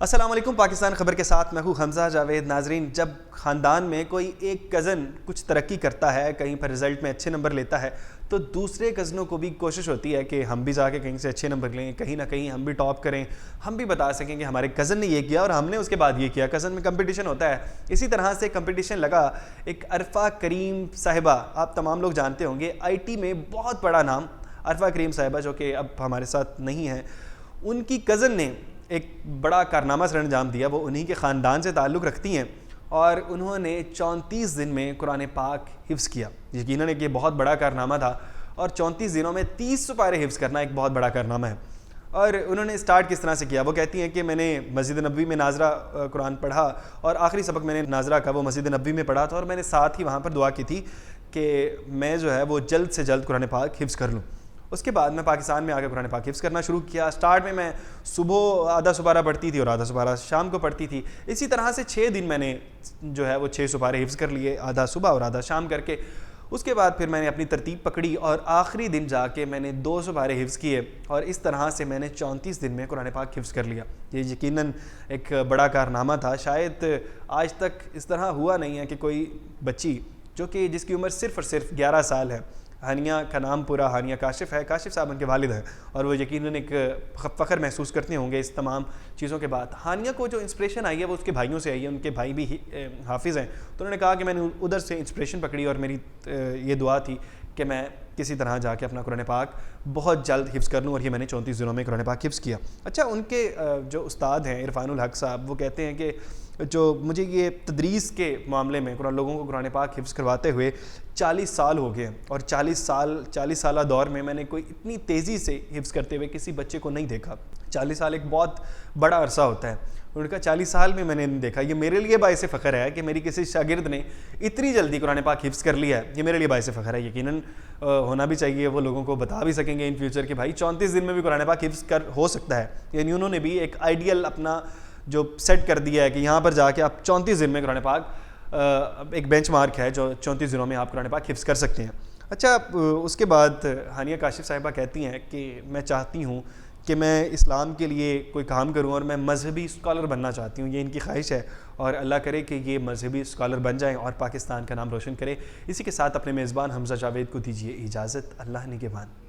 السلام علیکم، پاکستان خبر کے ساتھ میں ہوں حمزہ جاوید۔ ناظرین، جب خاندان میں کوئی ایک کزن کچھ ترقی کرتا ہے، کہیں پر رزلٹ میں اچھے نمبر لیتا ہے، تو دوسرے کزنوں کو بھی کوشش ہوتی ہے کہ ہم بھی جا کے کہیں سے اچھے نمبر لیں، کہیں نہ کہیں ہم بھی ٹاپ کریں، ہم بھی بتا سکیں کہ ہمارے کزن نے یہ کیا اور ہم نے اس کے بعد یہ کیا۔ کزن میں کمپٹیشن ہوتا ہے، اسی طرح سے کمپٹیشن لگا ایک عرفہ کریم صاحبہ، آپ تمام لوگ جانتے ہوں گے، آئی ٹی میں بہت بڑا نام عرفہ کریم صاحبہ، جو کہ اب ہمارے ساتھ نہیں ہیں۔ ان کی کزن نے ایک بڑا کارنامہ سر انجام دیا، وہ انہی کے خاندان سے تعلق رکھتی ہیں، اور انہوں نے 34 دن میں قرآن پاک حفظ کیا۔ یقیناً ایک یہ بہت بڑا کارنامہ تھا، اور 34 دنوں میں 30 سپارے حفظ کرنا ایک بہت بڑا کارنامہ ہے۔ اور انہوں نے سٹارٹ کس طرح سے کیا؟ وہ کہتی ہیں کہ میں نے مسجد نبوی میں ناظرہ قرآن پڑھا، اور آخری سبق میں نے ناظرہ کا وہ مسجد نبوی میں پڑھا تھا، اور میں نے ساتھ ہی وہاں پر دعا کی تھی کہ میں جو ہے وہ جلد سے جلد قرآن پاک حفظ کر لوں۔ اس کے بعد میں پاکستان میں آ کے قرآن پاک حفظ کرنا شروع کیا۔ سٹارٹ میں صبح آدھا سپارہ پڑھتی تھی اور آدھا سپارہ شام کو پڑھتی تھی۔ اسی طرح سے 6 دن میں نے جو ہے وہ 6 سپارے حفظ کر لیے، آدھا صبح اور آدھا شام کر کے۔ اس کے بعد پھر میں نے اپنی ترتیب پکڑی، اور آخری دن جا کے میں نے 2 سپارے حفظ کیے، اور اس طرح سے میں نے 34 دن میں قرآن پاک حفظ کر لیا۔ یہ یقیناً ایک بڑا کارنامہ تھا، شاید آج تک اس طرح ہوا نہیں ہے کہ کوئی بچی جس کی عمر صرف اور صرف 11 سال ہے، ہانیہ کا نام پورا ہانیہ کاشف ہے، کاشف صاحب ان کے والد ہیں، اور وہ یقیناً ایک فخر محسوس کرتے ہوں گے اس تمام چیزوں کے بعد۔ ہانیہ کو جو انسپریشن آئی ہے وہ اس کے بھائیوں سے آئی ہے، ان کے بھائی بھی حافظ ہیں، تو انہوں نے کہا کہ میں نے ادھر سے انسپریشن پکڑی، اور میری یہ دعا تھی کہ میں کسی طرح جا کے اپنا قرآن پاک بہت جلد حفظ کر لوں، اور یہ میں نے 34 دنوں میں قرآن پاک حفظ کیا۔ اچھا، ان کے جو استاد ہیں عرفان الحق صاحب، وہ کہتے ہیں کہ جو مجھے یہ تدریس کے معاملے میں لوگوں کو قرآن پاک حفظ کرواتے ہوئے 40 سال ہو گئے ہیں، اور 40 سالہ دور میں نے کوئی اتنی تیزی سے حفظ کرتے ہوئے کسی بچے کو نہیں دیکھا۔ 40 سال ایک بہت بڑا عرصہ ہوتا ہے، انہوں نے کہا 40 سال میں نے نہیں دیکھا۔ یہ میرے لیے باعث فخر ہے کہ میری کسی شاگرد نے اتنی جلدی قرآن پاک حفظ کر لیا ہے، یہ میرے لیے باعث فخر ہے۔ یقیناً ہونا بھی چاہیے، وہ لوگوں کو بتا بھی سکیں گے ان فیوچر کہ بھائی 34 دن میں بھی قرآن پاک حفظ ہو سکتا ہے۔ یعنی انہوں نے بھی ایک آئیڈیل اپنا جو سیٹ کر دیا ہے کہ یہاں پر جا کے آپ 34 دن میں قرآن پاک ایک بینچ مارک ہے جو 34 دنوں میں آپ قرآن پاک حفظ کر سکتے ہیں۔ اچھا، اس کے بعد ہانیہ کاشف صاحبہ کہتی ہیں کہ میں چاہتی ہوں کہ میں اسلام کے لیے کوئی کام کروں، اور میں مذہبی اسکالر بننا چاہتی ہوں، یہ ان کی خواہش ہے، اور اللہ کرے کہ یہ مذہبی اسکالر بن جائیں اور پاکستان کا نام روشن کرے۔ اسی کے ساتھ اپنے میزبان حمزہ جاوید کو دیجیے اجازت، اللہ نگہبان۔